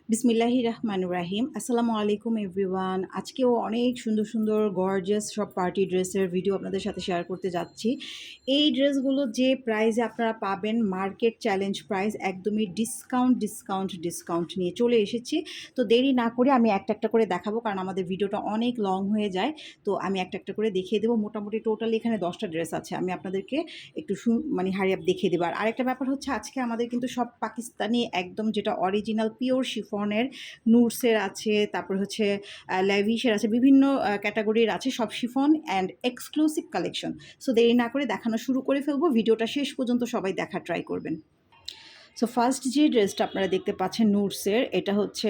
বিসমিল্লাহির রহমানির রাহিম। আসসালামু আলাইকুম এভরিওয়ান। আজকেও অনেক সুন্দর সুন্দর গর্জিয়াস সব পার্টি ড্রেসের ভিডিও আপনাদের সাথে শেয়ার করতে যাচ্ছি। এই ড্রেসগুলো যে প্রাইসে আপনারা পাবেন মার্কেট চ্যালেঞ্জ প্রাইস, একদমই ডিসকাউন্ট নিয়ে চলে এসেছি। তো দেরি না করে আমি একটা একটা করে দেখাবো, কারণ আমাদের ভিডিওটা অনেক লং হয়ে যায়। তো আমি একটা একটা করে দেখিয়ে দেবো। মোটামুটি টোটালি এখানে 10টা ড্রেস আছে। আমি আপনাদেরকে একটু হারি আপ দেখিয়ে দেবো। আর আরেকটা ব্যাপার হচ্ছে, আজকে আমাদের কিন্তু সব পাকিস্তানি একদম যেটা অরিজিনাল পিওর শিফনের নুটসের আছে, তারপর হচ্ছে ল্যাভিশের আছে, বিভিন্ন ক্যাটাগরির আছে, সব chiffon and exclusive collection. So দেরি না করে দেখানো শুরু করে ফেলবো। ভিডিওটা শেষ পর্যন্ত সবাই দেখার ট্রাই করবেন। সো ফার্স্ট যে ড্রেসটা আপনারা দেখতে পাচ্ছেন নুটসের, এটা হচ্ছে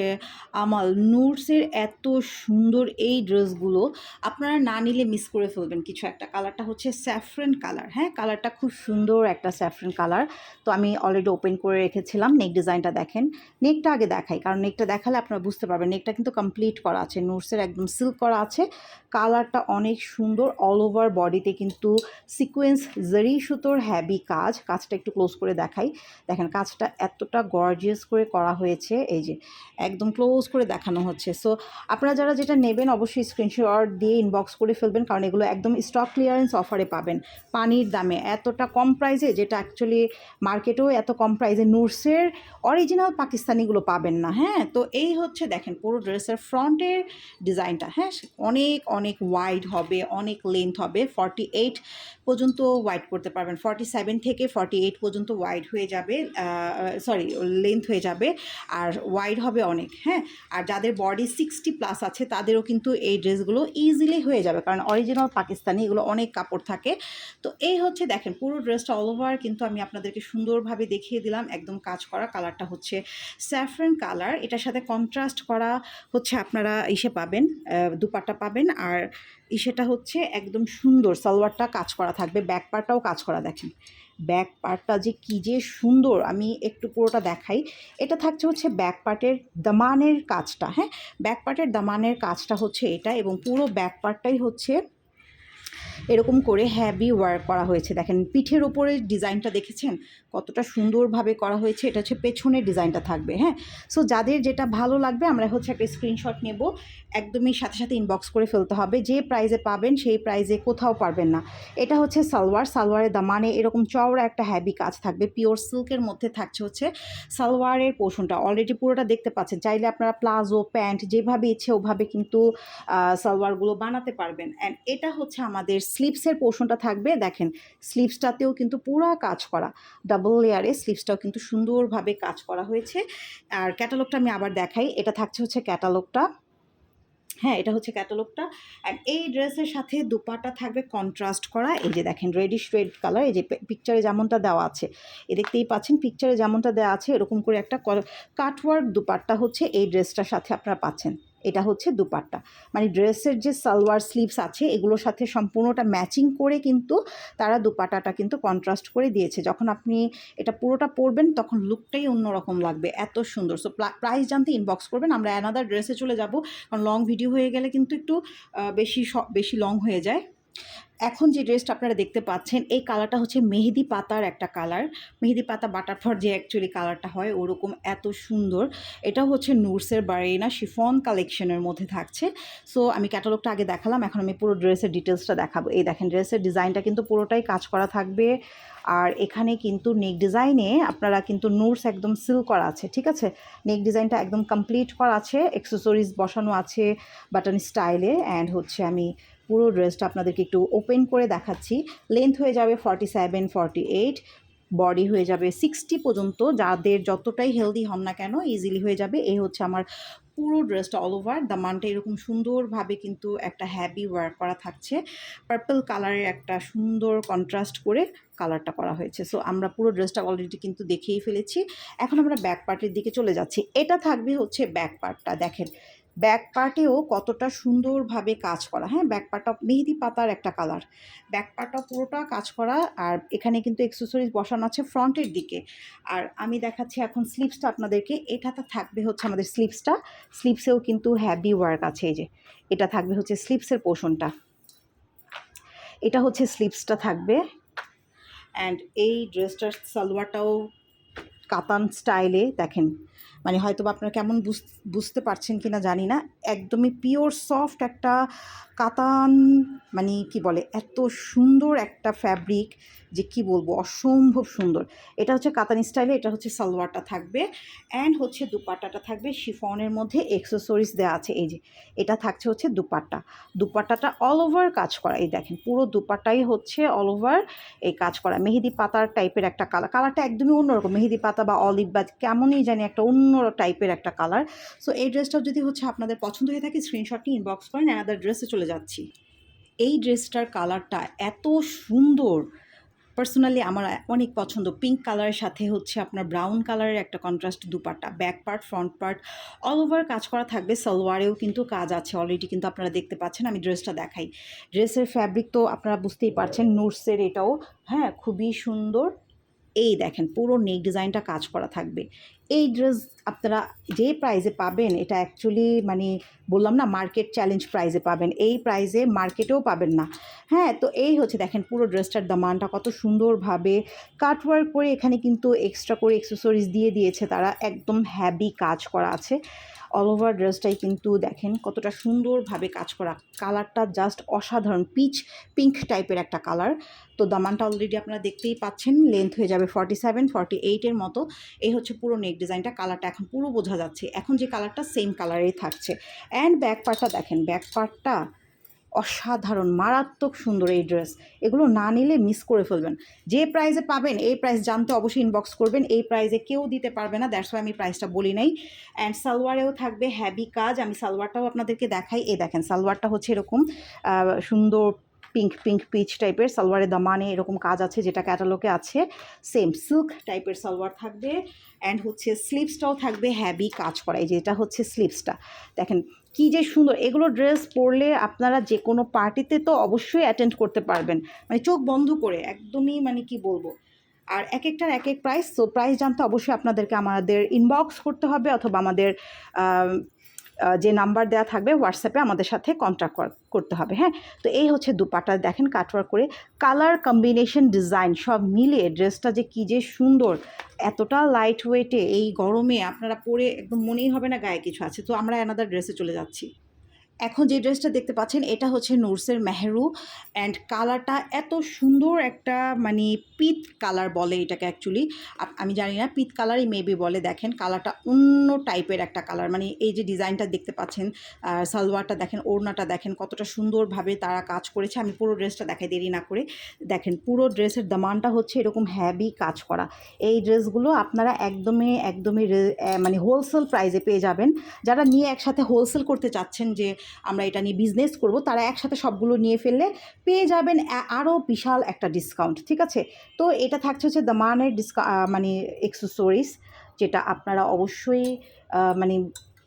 আমাল। নুটসের এত সুন্দর এই ড্রেসগুলো আপনারা না নিলে মিস করে ফেলবেন কিছু একটা। কালারটা হচ্ছে স্যাফ্রন কালার। হ্যাঁ, কালারটা খুব সুন্দর একটা স্যাফ্রন কালার। তো আমি অলরেডি ওপেন করে রেখেছিলাম। নেক ডিজাইনটা দেখেন। নেকটা আগে দেখাই, কারণ নেকটা দেখালে আপনারা বুঝতে পারবেন। নেকটা কিন্তু কমপ্লিট করা আছে, নুটসের একদম সিল্ক করা আছে। কালারটা অনেক সুন্দর। অল ওভার বডিতে কিন্তু সিকোয়েন্স জারি সুতোর হ্যাভি কাজ। কাজটা একটু ক্লোজ করে দেখাই। দেখেন কাজটা এতটা গর্জিয়াস করে করা হয়েছে, এই যে একদম ক্লোজ করে দেখানো হচ্ছে। সো আপনারা যারা যেটা নেবেন অবশ্যই স্ক্রিনশট দিয়ে ইনবক্স করে ফেলবেন, কারণ এগুলো একদম স্টক ক্লিয়ারেন্স অফারে পাবেন পানির দামে, এতটা কম প্রাইসে, যেটা অ্যাকচুয়ালি মার্কেটেও এত কম প্রাইসে নুটসের অরিজিনাল পাকিস্তানিগুলো পাবেন না। হ্যাঁ, তো এই হচ্ছে দেখেন পুরো ড্রেসের ফ্রন্টের ডিজাইনটা। হ্যাঁ, অনেক অনেক ওয়াইড হবে, অনেক লেন্থ হবে, 48 পর্যন্ত ওয়াইড করতে পারবেন। 47 থেকে 48 পর্যন্ত ওয়াইড হয়ে যাবে, লেন্থ হয়ে যাবে, আর ওয়াইড হবে অনেক। হ্যাঁ, আর যাদের বডি 60+ আছে তাদেরও কিন্তু এই ড্রেসগুলো ইজিলি হয়ে যাবে, কারণ অরিজিনাল পাকিস্তানি এগুলো অনেক কাপড় থাকে। তো এই হচ্ছে দেখেন পুরো ড্রেসটা অল ওভার কিন্তু আমি আপনাদেরকে সুন্দরভাবে দেখিয়ে দিলাম। একদম কাজ করা, কালারটা হচ্ছে স্যাফরন কালার। এটার সাথে কন্ট্রাস্ট করা হচ্ছে আপনারা ইসে পাবেন, দুপাট্টা পাবেন। আর ইসেটা হচ্ছে একদম সুন্দর, সালোয়ারটা কাজ করা থাকবে, ব্যাক পার্টটাও কাজ করা। দেখেন ব্যাক পার্টটা যে কী যে সুন্দর, আমি একটু পুরোটা দেখাই। এটা থাকছে হচ্ছে ব্যাক পার্টের দামানের কাজটা। হ্যাঁ, ব্যাক পার্টের দামানের কাজটা হচ্ছে এটা, এবং পুরো ব্যাক পার্টটাই হচ্ছে এরকম করে হ্যাভি ওয়ার্ক করা হয়েছে। দেখেন পিঠের ওপরে ডিজাইনটা দেখেছেন কতটা সুন্দরভাবে করা হয়েছে। এটা হচ্ছে পেছনের ডিজাইনটা থাকবে। হ্যাঁ, সো যাদের যেটা ভালো লাগবে আমরা হচ্ছে একটা স্ক্রিনশট নেব, একদমই সাথে সাথে ইনবক্স করে ফেলতে হবে। যে প্রাইজে পাবেন সেই প্রাইজে কোথাও পারবেন না। এটা হচ্ছে সালোয়ার। সালোয়ারের দামানে এরকম চওড়া একটা হ্যাভি কাজ থাকবে, পিওর সিল্কের মধ্যে থাকছে হচ্ছে সালোয়ারের পোর্শনটা। অলরেডি পুরোটা দেখতে পাচ্ছেন। চাইলে আপনারা প্লাজো প্যান্ট যেভাবে ইচ্ছে ওভাবে কিন্তু সালোয়ারগুলো বানাতে পারবেন। অ্যান্ড এটা হচ্ছে আমাদের স্লিভসের পোর্শনটা থাকবে। দেখেন স্লিভসটাতেও কিন্তু পুরা কাজ করা, ডাবল লেয়ারে স্লিভসটাও কিন্তু সুন্দরভাবে কাজ করা হয়েছে। আর ক্যাটালগটা আমি আবার দেখাই। এটা থাকছে হচ্ছে ক্যাটালগটা। হ্যাঁ, এটা হচ্ছে ক্যাটালগটা। অ্যান্ড এই ড্রেসের সাথে দুপাট্টা থাকবে কন্ট্রাস্ট করা। এই যে দেখেন রেডিশ রেড কালার, এই যে পিকচারে যেমনটা দেওয়া আছে, এ দেখতেই পাচ্ছেন পিকচারে যেমনটা দেওয়া আছে এরকম করে একটা কাটওয়ার্ক দুপাট্টা হচ্ছে এই ড্রেসটার সাথে আপনারা পাচ্ছেন। এটা হচ্ছে দুপাট্টা, মানে ড্রেসের যে সালোয়ার স্লিভস আছে এগুলোর সাথে সম্পূর্ণটা ম্যাচিং করে কিন্তু তারা দুপাট্টাটা কিন্তু কন্ট্রাস্ট করে দিয়েছে। যখন আপনি এটা পুরোটা পরবেন তখন লুকটাই অন্যরকম লাগবে, এত সুন্দর। সো প্রাইস জানতে ইনবক্স করবেন। আমরা অ্যানাদার ড্রেসে চলে যাব, কারণ লং ভিডিও হয়ে গেলে কিন্তু একটু বেশি লং হয়ে যায়। এখন যে ড্রেসটা আপনারা দেখতে পাচ্ছেন এই কালারটা হচ্ছে মেহেদি পাতার একটা কালার। মেহেদি পাতা বাটার পর যে অ্যাকচুয়ালি কালারটা হয় ওরকম, এত সুন্দর। এটা হচ্ছে নুটসের বারিনা শিফন কালেকশনের মধ্যে থাকছে। সো আমি ক্যাটালগটা আগে দেখালাম, এখন আমি পুরো ড্রেসের ডিটেলসটা দেখাবো। এই দেখেন ড্রেসের ডিজাইনটা কিন্তু পুরোটাই কাজ করা থাকবে। আর এখানে কিন্তু নেক ডিজাইনে আপনারা কিন্তু নুটস একদম সিল করা আছে, ঠিক আছে। নেক ডিজাইনটা একদম কমপ্লিট করা আছে, অ্যাক্সেসরিজ বসানো আছে বাটন স্টাইলে। অ্যান্ড হচ্ছে আমি পুরো ড্রেসটা আপনাদেরকে একটু ওপেন করে দেখাচ্ছি। লেন্থ হয়ে যাবে 47 48, বডি হয়ে যাবে 60 পর্যন্ত। যাদের যতটাই হেলদি হন না কেন ইজিলি হয়ে যাবে। এই হচ্ছে আমার পুরো ড্রেসটা অল ওভার। দামানটা এরকম সুন্দরভাবে কিন্তু একটা হ্যাভি ওয়ার্ক করা থাকছে। পার্পল কালারের একটা সুন্দর কন্ট্রাস্ট করে কালারটা করা হয়েছে। সো আমরা পুরো ড্রেসটা অলরেডি কিন্তু দেখেই ফেলেছি। এখন আমরা ব্যাক পার্টের দিকে চলে যাচ্ছি। এটা থাকবে হচ্ছে ব্যাক পার্টটা। দেখেন ব্যাক পার্টেও কতটা সুন্দরভাবে কাজ করা। হ্যাঁ, ব্যাক পার্টটা মেহেদি পাতার একটা কালার, ব্যাক পার্টটা পুরোটা কাজ করা। আর এখানে কিন্তু অ্যাক্সেসরিজ বসানো আছে ফ্রন্টের দিকে। আর আমি দেখাচ্ছি এখন স্লিভসটা আপনাদেরকে। এটাতে থাকবে হচ্ছে আমাদের স্লিভসটা। স্লিভসেও কিন্তু হ্যাভি ওয়ার্ক আছে। এই যে এটা থাকবে হচ্ছে স্লিভসের পোর্শনটা, এটা হচ্ছে স্লিভসটা থাকবে। অ্যান্ড এই ড্রেসটার সালোয়ারটাও কাতান স্টাইলে। দেখেন মানে হয়তোবা আপনারা কেমন বুঝতে পারছেন কিনা জানি না, একদমই পিওর সফট একটা কাতান, মানে কি বলে, এত সুন্দর একটা ফ্যাব্রিক যে কি বলবো, অসম্ভব সুন্দর। এটা হচ্ছে কাতান স্টাইলে, এটা হচ্ছে সালোয়ারটা থাকবে, অ্যান্ড হচ্ছে দুপাট্টাটা থাকবে শিফনের মধ্যে এক্সেসরিজ দেওয়া আছে। এই যে এটা থাকছে হচ্ছে দুপাট্টাটা অল ওভার কাজ করা। এই দেখেন পুরো দুপাট্টাই হচ্ছে অল ওভার এই কাজ করা, মেহেদি পাতার টাইপের একটা কালারটা একদমই অন্যরকম, মেহেদি পাতা বা অলিভ বা কেমনই জানি একটা অন্য টাইপের একটা কালার। সো এই ড্রেসটা যদি হচ্ছে আপনাদের পছন্দ হয়ে থাকে, স্ক্রিনশট নিয়ে ইনবক্স করেন, অ্যানাদার ড্রেসে চলে যাচ্ছি। এই ড্রেসটার কালারটা এত সুন্দর, পার্সোনালি আমার অনেক পছন্দ। পিঙ্ক কালারের সাথে হচ্ছে আপনার ব্রাউন কালারের একটা contrast dupatta, back part front part all over কাজ করা থাকবে। সালোয়ারেও কিন্তু কাজ আছে অলরেডি, কিন্তু আপনারা দেখতে পাচ্ছেন। আমি ড্রেসটা দেখাই, ড্রেসের ফ্যাব্রিক তো আপনারা বুঝতেই পারছেন, নুটসের এটাও, হ্যাঁ খুবই সুন্দর। এই দেখেন পুরো নেক ডিজাইনটা কাজ করা থাকবে। এই ড্রেস আপনারা যে প্রাইজে পাবেন, এটা অ্যাকচুয়ালি মানে বললাম না, মার্কেট চ্যালেঞ্জ প্রাইজে পাবেন, এই প্রাইজে মার্কেটেও পাবেন না। হ্যাঁ, তো এই হচ্ছে দেখেন পুরো ড্রেসটার দামানটা কত সুন্দরভাবে কাটওয়ার্ক করে, এখানে কিন্তু এক্সট্রা করে এক্সেসরিজ দিয়ে দিয়েছে তারা, একদম হ্যাভি কাজ করা আছে। অল ওভার ড্রেসটাই কিন্তু দেখেন কতটা সুন্দরভাবে কাজ করা, কালারটা জাস্ট অসাধারণ, পিঙ্ক টাইপের একটা কালার। তো দামানটা অলরেডি আপনারা দেখতেই পাচ্ছেন, লেন্থ হয়ে যাবে 47 48-এর মতো। এই হচ্ছে পুরো নেক ডিজাইনটা, কালারটা এখন পুরো বোঝা যাচ্ছে, এখন যে কালারটা সেম কালারেই থাকছে। অ্যান্ড ব্যাক পার্টটা দেখেন, ব্যাক পার্টটা অসাধারণ, মারাত্মক সুন্দর এই ড্রেস। এগুলো না নিলে মিস করে ফেলবেন। যে প্রাইসে পাবেন, এই প্রাইস জানতে অবশ্যই ইনবক্স করবেন, এই প্রাইসে কেউ দিতে পারবে না, দ্যাটস ওয়াই আমি প্রাইসটা বলি নাই। অ্যান্ড সালোয়ারেও থাকবে হ্যাভি কাজ, আমি সালোয়ারটাও আপনাদেরকে দেখাই। এই দেখেন সালোয়ারটা হচ্ছে এরকম সুন্দর পিঙ্ক পিচ টাইপের, সালোয়ারের দামানে এরকম কাজ আছে যেটা ক্যাটালগে আছে, সেম সিল্ক টাইপের সালোয়ার থাকবে। অ্যান্ড হচ্ছে স্লিভসটাও থাকবে হ্যাভি কাজ করা, এই যে এটা হচ্ছে স্লিভসটা দেখেন কি যে সুন্দর। এগুলো ড্রেস পরলে আপনারা যে কোনো পার্টিতে তো অবশ্যই অ্যাটেন্ড করতে পারবেন, মানে চোখ বন্ধ করে, একদমই মানে কি বলবো। আর এক একটার এক এক প্রাইস, তো প্রাইস জানতে অবশ্যই আপনাদেরকে আমাদের ইনবক্স করতে হবে, অথবা আমাদের যে নাম্বার দেওয়া থাকবে হোয়াটসঅ্যাপে আমাদের সাথে কন্ট্যাক্ট করতে হবে। হ্যাঁ, তো এই হচ্ছে দুপাট্টা দেখেন কাটওয়ার্ক করে, কালার কম্বিনেশন ডিজাইন সব মিলিয়ে ড্রেসটা যে কী যে সুন্দর, এতটা লাইট ওয়েটে এই গরমে আপনারা পরে একদম মনেই হবে না গায়ে কিছু আছে। তো আমরা অ্যানাদার ড্রেসে চলে যাচ্ছি। এখন যে ড্রেসটা দেখতে পাচ্ছেন, এটা হচ্ছে নুটসের মেহেরু, অ্যান্ড কালারটা এত সুন্দর একটা, মানে পিত কালার বলে এটাকে অ্যাকচুয়ালি, আমি জানি না, পিত কালারই মেবি বলে। দেখেন কালারটা অন্য টাইপের একটা কালার, মানে এই যে ডিজাইনটা দেখতে পাচ্ছেন, সালোয়ারটা দেখেন, ওড়নাটা দেখেন কতটা সুন্দরভাবে তারা কাজ করেছে। আমি পুরো ড্রেসটা দেখাই দেরি না করে, দেখেন পুরো ড্রেসের দামানটা হচ্ছে এরকম হ্যাভি কাজ করা। এই ড্রেসগুলো আপনারা একদমই মানে হোলসেল প্রাইসে পেয়ে যাবেন। যারা নিয়ে একসাথে হোলসেল করতে চাচ্ছেন যে আমরা এটা নিয়ে বিজনেস করব, তারা একসাথে সবগুলো নিয়ে ফেললে পেয়ে যাবেন আরও বিশাল একটা ডিসকাউন্ট। ঠিক আছে, তো এটা থাকছে হচ্ছে দামানের মানে এক্সেসরিজ, যেটা আপনারা অবশ্যই মানে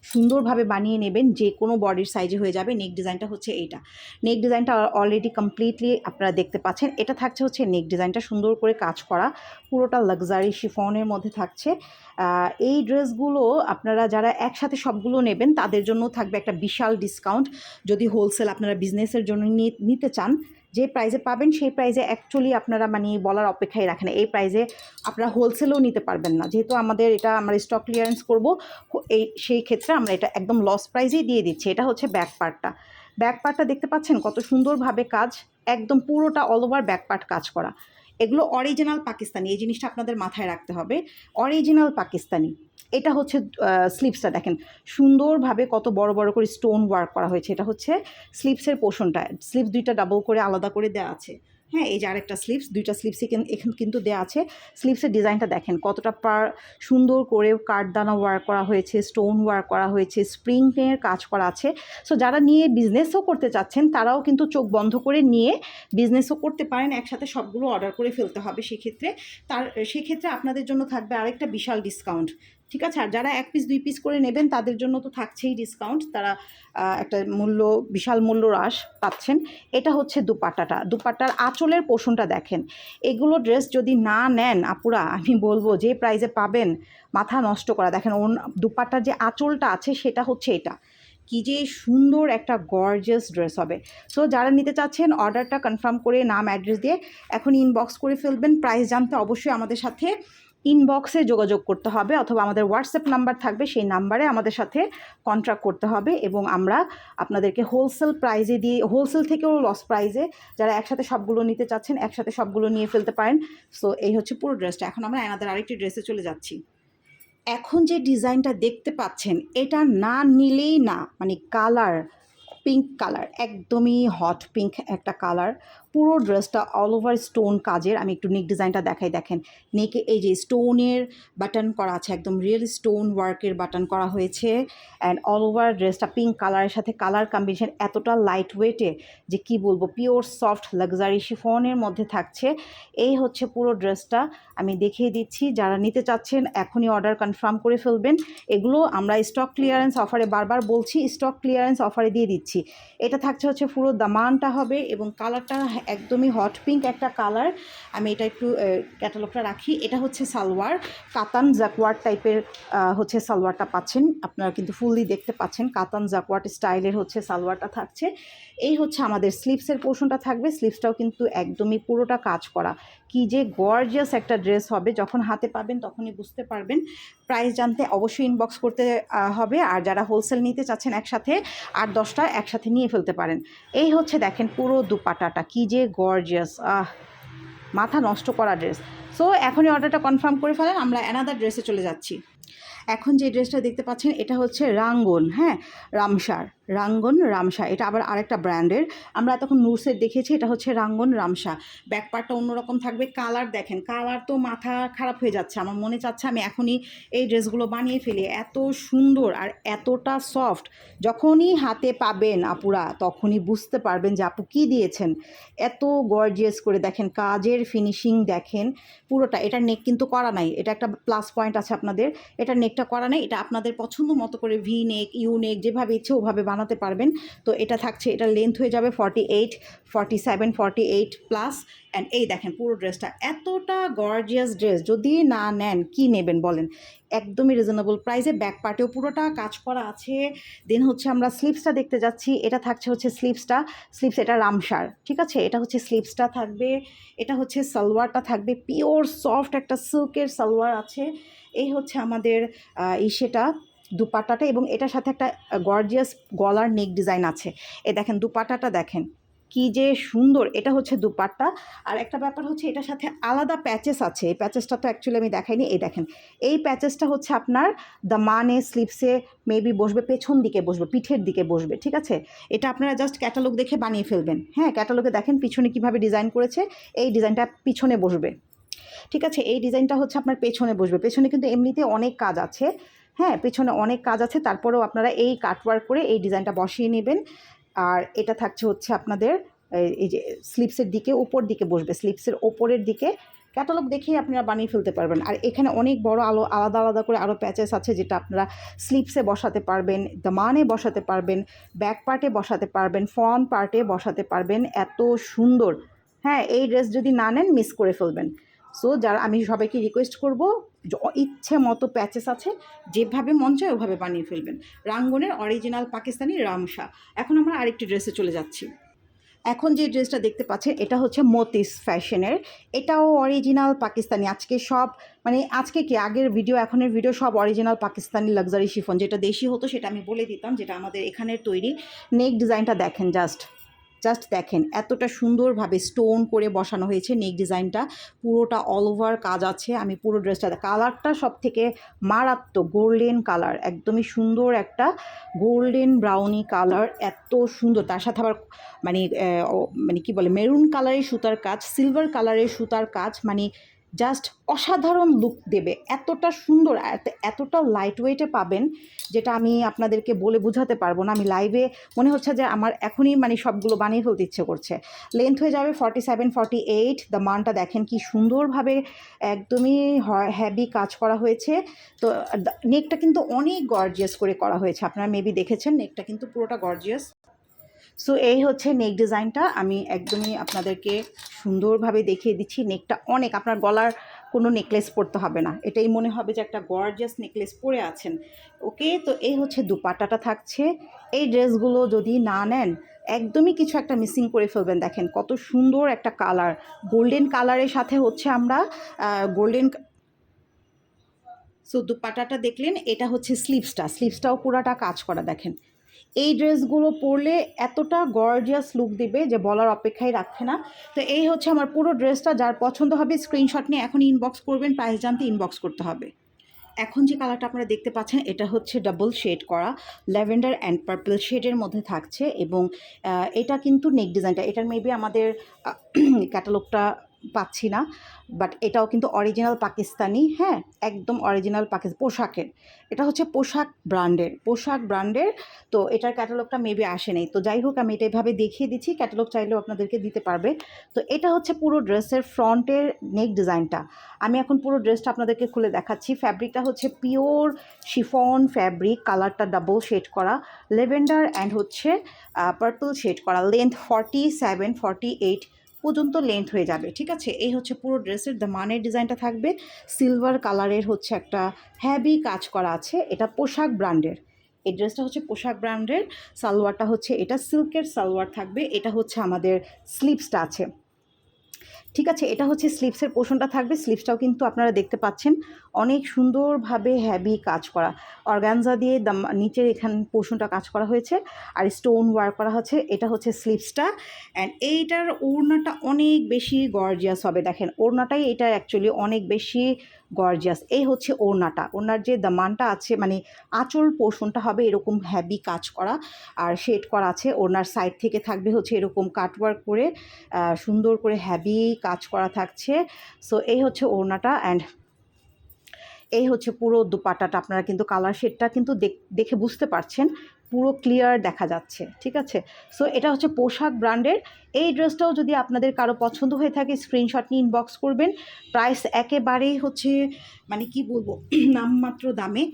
সুন্দরভাবে বানিয়ে নেবেন, যে কোনো বডির সাইজে হয়ে যাবে। নেক ডিজাইনটা হচ্ছে এইটা, নেক ডিজাইনটা অলরেডি কমপ্লিটলি আপনারা দেখতে পাচ্ছেন। এটা থাকছে হচ্ছে নেক ডিজাইনটা সুন্দর করে কাজ করা, পুরোটা লাক্সারি শিফনের মধ্যে থাকছে। এই ড্রেসগুলো আপনারা যারা একসাথে সবগুলো নেবেন তাদের জন্য থাকবে একটা বিশাল ডিসকাউন্ট। যদি হোলসেল আপনারা বিজনেসের জন্য নিতে চান, যে প্রাইজে পাবেন সেই প্রাইজে অ্যাকচুয়ালি আপনারা মানে বলার অপেক্ষায় রাখেন, এই প্রাইজে আপনারা হোলসেলও নিতে পারবেন না, যেহেতু এটা আমরা স্টক ক্লিয়ারেন্স করব, সেই ক্ষেত্রে আমরা এটা একদম লস প্রাইজেই দিয়ে দিচ্ছি। এটা হচ্ছে ব্যাক পার্টটা দেখতে পাচ্ছেন কত সুন্দরভাবে কাজ, একদম পুরোটা অল ওভার ব্যাক পার্ট কাজ করা। এগুলো অরিজিনাল পাকিস্তানি, এই জিনিসটা আপনাদের মাথায় রাখতে হবে, অরিজিনাল পাকিস্তানি। এটা হচ্ছে স্লিভসটা দেখেন সুন্দরভাবে কত বড় বড় করে স্টোন ওয়ার্ক করা হয়েছে। এটা হচ্ছে স্লিভসের পোর্শনটা, স্লিভস দুইটা ডাবল করে আলাদা করে দেওয়া আছে। হ্যাঁ, এই যে আরেকটা স্লিভস, দুইটা স্লিভসই এখানে কিন্তু দেওয়া আছে। স্লিভসের ডিজাইনটা দেখেন কতটা সুন্দর করে কাঠদানা ওয়ার্ক করা হয়েছে, স্টোন ওয়ার্ক করা হয়েছে, স্প্রিংয়ের কাজ করা আছে। সো যারা নিয়ে বিজনেসও করতে চাচ্ছেন তারাও কিন্তু চোখ বন্ধ করে নিয়ে বিজনেসও করতে পারেন, একসাথে সবগুলো অর্ডার করে ফেলতে হবে সেক্ষেত্রে আপনাদের জন্য থাকবে আরেকটা বিশাল ডিসকাউন্ট। ঠিক আছে, আর যারা 1 পিস 2 পিস করে নেবেন তাদের জন্য তো থাকছেই ডিসকাউন্ট, তারা একটা বিশাল মূল্য হ্রাস পাচ্ছেন। এটা হচ্ছে দুপাট্টার আঁচলের পোর্শনটা দেখেন। এগুলো ড্রেস যদি না নেন আপুরা, আমি বলবো যে প্রাইসে পাবেন মাথা নষ্ট করা। দেখেন দুপাট্টার যে আঁচলটা আছে সেটা হচ্ছে এটা, কি যে সুন্দর একটা গর্জিয়াস ড্রেস হবে। সো যারা নিতে চাচ্ছেন অর্ডারটা কনফার্ম করে নাম অ্যাড্রেস দিয়ে এখন ইনবক্স করে ফেলবেন। প্রাইস জানতে অবশ্যই আমাদের সাথে ইনবক্সে যোগাযোগ করতে হবে অথবা আমাদের হোয়াটসঅ্যাপ নাম্বার থাকবে, সেই নাম্বারে আমাদের সাথে কন্ট্যাক্ট করতে হবে এবং আমরা আপনাদেরকে হোলসেল প্রাইজে দিয়ে, হোলসেল থেকেও লস প্রাইজে, যারা একসাথে সবগুলো নিতে চাচ্ছেন একসাথে সবগুলো নিয়ে ফেলতে পারেন। সো এই হচ্ছে পুরো ড্রেসটা। এখন আমরা আমাদের আরেকটি ড্রেসে চলে যাচ্ছি। এখন যে ডিজাইনটা দেখতে পাচ্ছেন এটা না নিলেই না, মানে কালার পিঙ্ক কালার, একদমই হট পিঙ্ক একটা কালার। পুরো ড্রেসটা অল ওভার স্টোন কাজের। আমি একটু নেক ডিজাইনটা দেখাই, দেখেন নেকে এই যে স্টোনের বাটন করা আছে, একদম রিয়েল স্টোন ওয়ার্কের বাটন করা হয়েছে। অ্যান্ড অল ওভার ড্রেসটা পিঙ্ক কালারের সাথে কালার কম্বিনেশন এতটা লাইট ওয়েটে যে কি বলবো, পিওর সফট লাক্সারি শিফনের মধ্যে থাকছে। এই হচ্ছে পুরো ড্রেসটা, আমি দেখিয়ে দিচ্ছি। যারা নিতে চাচ্ছেন এখনই অর্ডার কনফার্ম করে ফেলবেন। এগুলো আমরা স্টক ক্লিয়ারেন্স অফারে, বারবার বলছি স্টক ক্লিয়ারেন্স অফারে দিয়ে দিচ্ছি। এটা থাকছে হচ্ছে পুরো দামানটা হবে এবং কালারটা একদমই হট পিঙ্ক একটা কালার। আমি এটা একটু ক্যাটালগটা রাখি। এটা হচ্ছে সালোয়ার, কাতান জাকওয়ার্ড টাইপের হচ্ছে সালোয়ারটা পাচ্ছেন আপনারা, কিন্তু ফুললি দেখতে পাচ্ছেন কাতান জাকওয়ার্ড স্টাইলের হচ্ছে সালোয়ারটা থাকছে। এই হচ্ছে আমাদের স্লিভসের পোর্শনটা থাকবে। স্লিভসটাও কিন্তু একদমই পুরোটা কাজ করা। কি যে গর্জিয়াস একটা ড্রেস হবে, যখন হাতে পাবেন তখনই বুঝতে পারবেন। প্রাইস জানতে অবশ্যই ইনবক্স করতে হবে। আর যারা হোলসেল নিতে চাচ্ছেন একসাথে 8-10টা একসাথে নিয়ে ফেলতে পারেন। এই হচ্ছে দেখেন পুরো দুপাটাটা কি যে গর্জিয়াস, মাথা নষ্ট করা ড্রেস। সো এখনই অর্ডারটা কনফার্ম করে ফেলেন, আমরা অ্যানাদার ড্রেসে চলে যাচ্ছি। এখন যে ড্রেসটা দেখতে পাচ্ছেন এটা হচ্ছে রাঙ্গন, হ্যাঁ রামসার, রাঙ্গন রামসা, এটা আবার আরেকটা ব্র্যান্ডের। আমরা তখন নুরসের দেখেছি, এটা হচ্ছে রাঙ্গন রামসা। ব্যাক পার্টটা অন্যরকম থাকবে। কালার দেখেন, কালার তো মাথা খারাপ হয়ে যাচ্ছে, আমার মনে চাচ্ছে আমি এখনই এই ড্রেসগুলো বানিয়ে ফেলি। এত সুন্দর আর এতটা সফট, যখনই হাতে পাবেন আপুরা তখনই বুঝতে পারবেন যে আপু কী দিয়েছেন। এত গর্জিয়াস করে দেখেন, কাজের ফিনিশিং দেখেন পুরোটা। এটা নেক কিন্তু করা নাই, এটা একটা প্লাস পয়েন্ট আছে আপনাদের। এটা নেকটা করা নেই, এটা আপনাদের পছন্দ মতো করে ভি নেক, ইউ নেক, যেভাবে ইচ্ছে ওভাবে বানাতে পারবেন। তো এটা থাকছে, এটা লেন্থ হয়ে যাবে 48, 47, 48 প্লাস। অ্যান্ড এই দেখেন পুরো ড্রেসটা এতটা গর্জিয়াস ড্রেস, যদি না নেন কি নেবেন বলেন। একদমই রিজনেবল প্রাইসে, ব্যাক পার্টেও পুরোটা কাজ করা আছে। দেন হচ্ছে আমরা স্লিভসটা দেখতে যাচ্ছি। এটা থাকছে হচ্ছে স্লিভসটা, স্লিভস এটা রামসার, ঠিক আছে। এটা হচ্ছে স্লিভসটা থাকবে। এটা হচ্ছে সালোয়ারটা থাকবে পিওর সফট একটা সিল্কের সালোয়ার আছে। এই হচ্ছে আমাদের সেটা দুপাট্টাটা, এবং এটার সাথে একটা গর্জিয়াস গলার নেক ডিজাইন আছে। দেখেন দুপাট্টাটা দেখেন কি যে সুন্দর। এটা হচ্ছে দুপাট্টা। আর একটা ব্যাপার হচ্ছে এটার সাথে আলাদা প্যাচেস আছে। এই প্যাচেসটা তো অ্যাকচুয়ালি আমি দেখাইনি। এই দেখেন এই প্যাচেসটা হচ্ছে আপনার দামানে স্লিভসে মেবি বসবে, পেছন দিকে বসবে, পিঠের দিকে বসবে, ঠিক আছে। এটা আপনারা জাস্ট ক্যাটালগ দেখে বানিয়ে ফেলবেন। হ্যাঁ, ক্যাটালগে দেখেন পিছনে কিভাবে ডিজাইন করেছে, এই ডিজাইনটা পিছনে বসবে, ঠিক আছে। এই ডিজাইনটা হচ্ছে আপনার পেছনে বসবে। পেছনে কিন্তু এমনিতে অনেক কাজ আছে, হ্যাঁ পেছনে অনেক কাজ আছে, তারপরেও আপনারা এই কাটওয়ার্ক করে এই ডিজাইনটা বসিয়ে নেবেন। আর এটা থাকছে হচ্ছে আপনাদের এই যে স্লিপসের দিকে, উপর দিকে বসবে, স্লিপসের ওপরের দিকে। ক্যাটালগ দেখেই আপনারা বানিয়ে ফেলতে পারবেন। আর এখানে অনেক বড় আলাদা আলাদা করে আরও প্যাচেস আছে, যেটা আপনারা স্লিপসে বসাতে পারবেন, দামানে বসাতে পারবেন, ব্যাক পার্টে বসাতে পারবেন, ফ্রন্ট পার্টে বসাতে পারবেন। এত সুন্দর, হ্যাঁ এই ড্রেস যদি না নেন মিস করে ফেলবেন। সো যারা, আমি সবাইকে রিকোয়েস্ট করব, ইচ্ছে মতো প্যাচেস আছে, যেভাবে মন চায় ওভাবে বানিয়ে ফেলবেন। রাঙ্গনের অরিজিনাল পাকিস্তানি রামসা। এখন আমরা আরেকটি ড্রেসে চলে যাচ্ছি। এখন যে ড্রেসটা দেখতে পাচ্ছেন এটা হচ্ছে মতিস ফ্যাশনের, এটাও অরিজিনাল পাকিস্তানি। আজকে সব মানে আজকে কি আগের ভিডিও এখনের ভিডিও সব অরিজিনাল পাকিস্তানি লাক্সারি শিফন। যেটা দেশি হতো সেটা আমি বলে দিতাম, যেটা আমাদের এখানের তৈরি। নেক ডিজাইনটা দেখেন, জাস্ট দেখেন এতটা সুন্দরভাবে স্টোন করে বসানো হয়েছে নেক ডিজাইনটা। পুরোটা অল ওভার কাজ আছে। আমি পুরো ড্রেসটা, কালারটা সব থেকে মারাত্মক, গোল্ডেন কালার, একদমই সুন্দর একটা গোল্ডেন ব্রাউনি কালার, এত সুন্দর। তার সাথে আবার মানে মানে কি বলে, মেরুন কালারের সুতার কাজ, সিলভার কালারের সুতার কাজ, মানে জাস্ট অসাধারণ লুক দেবে। এতটা সুন্দর, এতটা লাইট ওয়েটে পাবেন, যেটা আমি আপনাদেরকে বলে বোঝাতে পারবো না। আমি লাইভে মনে হচ্ছে যে আমার এখনই মানে সবগুলো বানিয়ে ফেলতে ইচ্ছে করছে। লেন্থ হয়ে যাবে 47, 48। দ্য মানটা দেখেন কি সুন্দরভাবে একদমই হ্যাভি কাজ করা হয়েছে। তো নেকটা কিন্তু অনেক গর্জিয়াস করে করা হয়েছে, আপনারা মেবি দেখেছেন নেকটা কিন্তু পুরোটা গর্জিয়াস। সো এই হচ্ছে নেক ডিজাইনটা, আমি একদমই আপনাদেরকে সুন্দরভাবে দেখিয়ে দিচ্ছি। নেকটা অনেক, আপনার গলার কোনো নেকলেস পরতে হবে না, এটাই মনে হবে যে একটা গর্জিয়াস নেকলেস পরে আছেন। ওকে, তো এই হচ্ছে দুপাট্টাটা থাকছে। এই ড্রেসগুলো যদি না নেন একদমই কিছু একটা মিসিং করে ফেলবেন। দেখেন কত সুন্দর একটা কালার, গোল্ডেন কালারের সাথে হচ্ছে আমরা গোল্ডেন সো দুপাট্টাটা দেখলেন, এটা হচ্ছে স্লিভসটাও পুরাটা কাজ করা দেখেন। এই ড্রেসগুলো পরলে এতটা গর্জিয়াস লুক দিবে যে বলার অপেক্ষাই রাখছে না। তো এই হচ্ছে আমার পুরো ড্রেসটা, যার পছন্দ হবে স্ক্রিনশট নিয়ে এখন ইনবক্স করবেন, প্রাইস জানতে ইনবক্স করতে হবে। এখন যে কালারটা আপনারা দেখতে পাচ্ছেন এটা হচ্ছে ডাবল শেড করা ল্যাভেন্ডার অ্যান্ড পার্পল শেডের মধ্যে থাকছে, এবং এটা কিন্তু নেক ডিজাইনটা, এটার মেবি আমাদের ক্যাটালগটা পাচ্ছি না, বাট এটাও কিন্তু অরিজিনাল পাকিস্তানি, হ্যাঁ একদম অরিজিনাল পোশাকের। এটা হচ্ছে পোশাক ব্র্যান্ডের। তো এটার ক্যাটালগটা মেবি আসে নাই, তো যাই হোক আমি এটা এভাবে দেখিয়ে দিচ্ছি, ক্যাটালগ চাইলেও আপনাদেরকে দিতে পারবে। তো এটা হচ্ছে পুরো ড্রেসের ফ্রন্টের নেক ডিজাইনটা। আমি এখন পুরো ড্রেসটা আপনাদেরকে খুলে দেখাচ্ছি। ফ্যাব্রিকটা হচ্ছে পিওর শিফন ফ্যাব্রিক, কালারটা ডাবল শেড করা ল্যাভেন্ডার অ্যান্ড হচ্ছে পার্পল শেড করা। লেন্থ 47-48 পর্যন্ত লেন্থ হয়ে যাবে, ঠিক আছে। এই হচ্ছে পুরো ড্রেসের দামানের ডিজাইনটা থাকবে। সিলভার কালারের হচ্ছে একটা হ্যাভি কাজ করা আছে, এটা পোশাক ব্র্যান্ডের। এই ড্রেসটা হচ্ছে পোশাক ব্র্যান্ডের। সালোয়ারটা হচ্ছে এটা সিল্কের সালোয়ার থাকবে। এটা হচ্ছে আমাদের স্লিভসটা আছে, ঠিক আছে। এটা হচ্ছে স্লিভসের পোর্শনটা থাকবে। স্লিভসটাও কিন্তু আপনারা দেখতে পাচ্ছেন অনেক সুন্দরভাবে হ্যাভি কাজ করা, অর্গানজা দিয়ে নিচের এখান পোর্শনটা কাজ করা হয়েছে আর স্টোন ওয়ার্ক করা হচ্ছে। এটা হচ্ছে স্লিভসটা, অ্যান্ড এইটার ওড়নাটা অনেক বেশি গর্জিয়াস হবে। দেখেন ওড়নাটাই এটা অ্যাকচুয়ালি অনেক বেশি গর্জিয়াস। এই হচ্ছে ওড়নার যে দামানটা আছে, মানে আঁচল পোর্শনটা হবে এরকম হ্যাভি কাজ করা আর শেড করা আছে। ওড়নার সাইড থেকে থাকবে হচ্ছে এরকম কাটওয়ার্ক করে সুন্দর করে হ্যাভি কাজ করা থাকছে। সো এই হচ্ছে ওড়নাটা, অ্যান্ড এই হচ্ছে পুরো দুপাট্টাটা। আপনারা কিন্তু কালার শেডটা কিন্তু দেখে বুঝতে পারছেন, পুরো ক্লিয়ার দেখা যাচ্ছে, ঠিক আছে। সো এটা হচ্ছে পোশাক ব্র্যান্ডের। এই ড্রেসটাও যদি আপনাদের কারো পছন্দ হয়ে থাকে স্ক্রিনশট নিয়ে ইনবক্স করবেন। প্রাইস একেবারেই হচ্ছে মানে কি বলবো নামমাত্র দামে।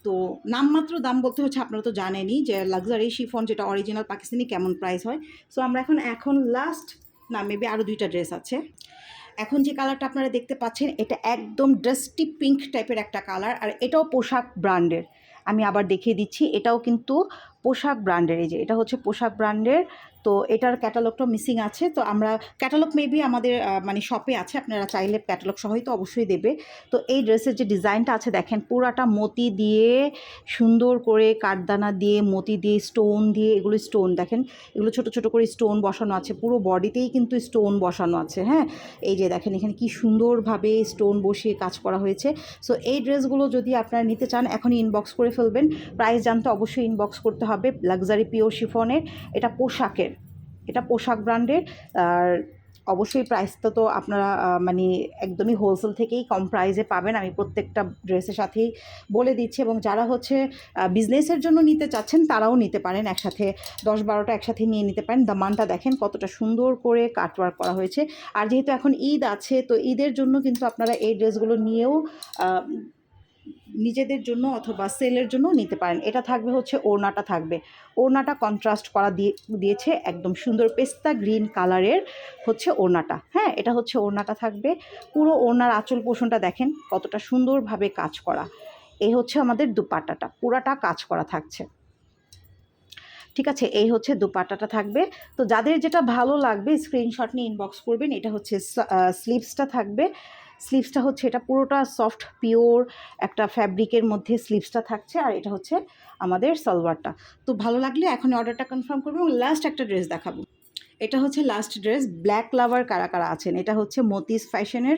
তো নামমাত্র দাম বলতে হচ্ছে আপনারা তো জানেনই যে লাক্সারি শিফন যেটা অরিজিনাল পাকিস্তানি কেমন প্রাইস হয়। সো আমরা এখন লাস্ট না মেবি আরও 2টা ড্রেস আছে। এখন যে কালারটা আপনারা দেখতে পাচ্ছেন এটা একদম ডাস্টি পিঙ্ক টাইপের একটা কালার, আর এটাও পোশাক ব্র্যান্ডের। আমি আবার দেখিয়ে দিচ্ছি, এটাও কিন্তু পোশাক ব্র্যান্ডের। এই যে এটা হচ্ছে পোশাক ব্র্যান্ডের। তো এটার ক্যাটালগটা মিসিং আছে, তো আমরা ক্যাটালগ মেবি আমাদের মানে শপে আছে, আপনারা চাইলে ক্যাটালগ সহই তো অবশ্যই দেবে। তো এই ড্রেসের যে ডিজাইনটা আছে দেখেন, পুরাটা মতি দিয়ে সুন্দর করে কাঠদানা দিয়ে মতি দিয়ে স্টোন দিয়ে, এগুলো স্টোন দেখেন, এগুলো ছোট ছোট করে স্টোন বসানো আছে, পুরো বডিতেই কিন্তু স্টোন বসানো আছে, হ্যাঁ এই যে দেখেন এখানে কি সুন্দরভাবে স্টোন বসিয়ে কাজ করা হয়েছে। সো এই ড্রেসগুলো যদি আপনারা নিতে চান এখনই ইনবক্স করে ফেলবেন। প্রাইস জানতে অবশ্যই ইনবক্স করতে হবে। লাক্সারি পিওর শিফনের, এটা পোশাকের, এটা পোশাক ব্র্যান্ডের। আর অবশ্যই প্রাইসটা তো আপনারা মানে একদমই হোলসেল থেকেই কম প্রাইসে পাবেন, আমি প্রত্যেকটা ড্রেসের সাথেই বলে দিচ্ছি। এবং যারা হচ্ছে বিজনেসের জন্য নিতে চাচ্ছেন তারাও নিতে পারেন, একসাথে 10-12টা একসাথে নিয়ে নিতে পারেন। দামানটা দেখেন কতটা সুন্দর করে কাটওয়ার্ক করা হয়েছে। আর যেহেতু এখন ঈদ আছে, তো ঈদের জন্য কিন্তু আপনারা এই ড্রেসগুলো নিয়েও নিজেদের জন্য অথবা সেলের জন্য নিতে পারেন। এটা থাকবে হচ্ছে ওড়নাটা থাকবে, ওড়নাটা কন্ট্রাস্ট করা দিয়েছে একদম সুন্দর পেস্তা গ্রিন কালারের হচ্ছে ওড়নাটা, হ্যাঁ এটা হচ্ছে ওড়নাটা থাকবে। পুরো ওড়নার আঁচল পোষণটা দেখেন কতটা সুন্দরভাবে কাজ করা। এই হচ্ছে আমাদের দুপাট্টাটা, পুরাটা কাজ করা থাকছে, ঠিক আছে। এই হচ্ছে দুপাট্টাটা থাকবে। তো যাদের যেটা ভালো লাগবে স্ক্রিনশট নিয়ে ইনবক্স করবেন। এটা হচ্ছে স্লিভসটা থাকবে। স্লিভসটা হচ্ছে এটা পুরোটা সফট পিওর একটা ফ্যাব্রিকের মধ্যে স্লিভসটা থাকছে, আর এটা হচ্ছে আমাদের সালোয়ারটা। তো ভালো লাগলে এখন অর্ডারটা কনফার্ম করবো এবং লাস্ট একটা ড্রেস দেখাবো। এটা হচ্ছে লাস্ট ড্রেস। ব্ল্যাক লাভার কারা কারা আছেন? এটা হচ্ছে মতিস ফ্যাশনের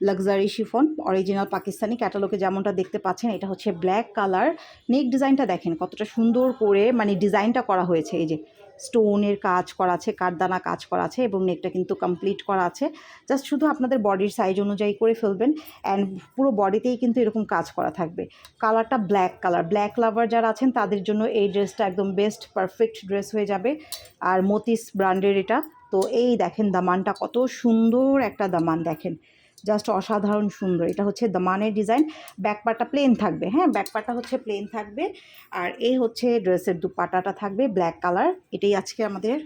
লাক্সারি শিফন, অরিজিনাল পাকিস্তানি, ক্যাটালগে যেমনটা দেখতে পাচ্ছেন। এটা হচ্ছে ব্ল্যাক কালার। নেক ডিজাইনটা দেখেন কতটা সুন্দর করে মানে ডিজাইনটা করা হয়েছে, এই যে স্টোনের কাজ করা আছে, কাঠদানা কাজ করা আছে, এবং নেকটা কিন্তু কমপ্লিট করা আছে। জাস্ট শুধু আপনাদের বডির সাইজ অনুযায়ী করে ফেলবেন, অ্যান্ড পুরো বডিতেই কিন্তু এরকম কাজ করা থাকবে। কালারটা ব্ল্যাক কালার। ব্ল্যাক লাভার যারা আছেন তাদের জন্য এই ড্রেসটা একদম বেস্ট পারফেক্ট ড্রেস হয়ে যাবে। আর মতিস ব্র্যান্ডের এটা। তো এই দেখেন দামানটা কত সুন্দর একটা দামান, দেখেন জাস্ট অসাধারণ সুন্দর। এটা হচ্ছে দামানের ডিজাইন। ব্যাকপার্টটা প্লেন থাকবে, হ্যাঁ ব্যাকপার্টটা হচ্ছে প্লেন থাকবে। আর এই হচ্ছে ড্রেসের দুপাট্টাটা থাকবে ব্ল্যাক কালার। এটাই আজকে আমাদের